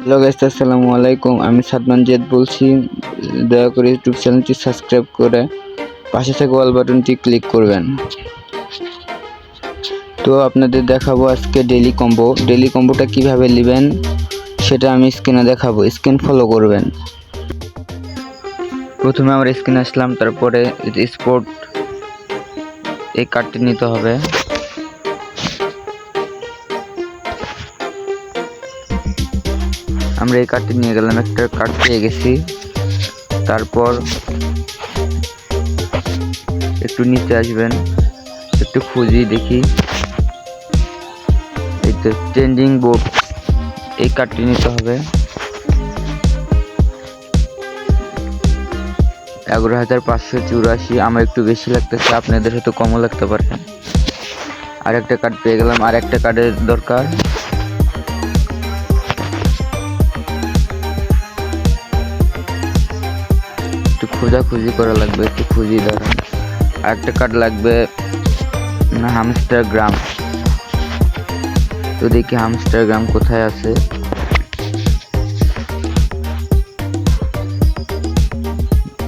Hello guys, আসসালামু আলাইকুম। আমি সাদমান জিয়াদ বলছি। দয়া করে ইউটিউব চ্যানেলটি সাবস্ক্রাইব করে পাশে থাকা অল বাটনটি ক্লিক করবেন। তো আপনাদের দেখাবো আজকে ডেইলি কম্বোটা কিভাবে নেবেন সেটা আমি স্ক্রিনে দেখাবো। স্ক্রিন ফলো করবেন। প্রথমে আমরা স্ক্রিনে আসলাম, তারপরে স্পোর্ট এই কার্ডটি নিতে হবে। আমরা এই কার্ডটি নিয়ে গেলাম, একটা কার্ড পেয়ে গেছি। তারপর একটু নিচে আসবেন, একটু খুঁজি দেখি, এই তো ট্রেন্ডিং বোর্ড, এই কার্ডটি নিতে হবে। 11,584। আমার একটু বেশি লাগতেছে, আপনাদের হয়তো কমও লাগতে পারে। আর একটা কার্ড পেয়ে গেলাম, আর একটা কার্ডের দরকার। একটু খোঁজাখুঁজি করা লাগবে, একটু খুঁজি দাঁড়ান। আর একটা কার্ড লাগবে না, হামস্টারগ্রাম। তো দেখি হামস্টারগ্রাম কোথায় আছে।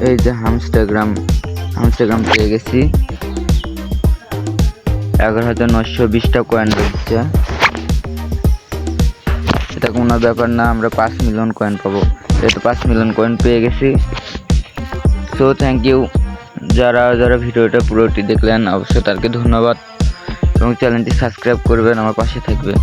এই যে হামস্টারগ্রাম পেয়ে গেছি। 11,920টা কয়েন রয়েছে। এটা কোনো ব্যাপার না, আমরা 5 মিলিয়ন কয়েন পাবো। এই তো 5 মিলিয়ন কয়েন পেয়ে গেছি। সো থ্যাংক ইউ যারা ভিডিওটা পুরোটি দেখলেন, অবশ্যই তাদেরকে ধন্যবাদ এবং চ্যানেলটি সাবস্ক্রাইব করবেন, আমার পাশে থাকবেন।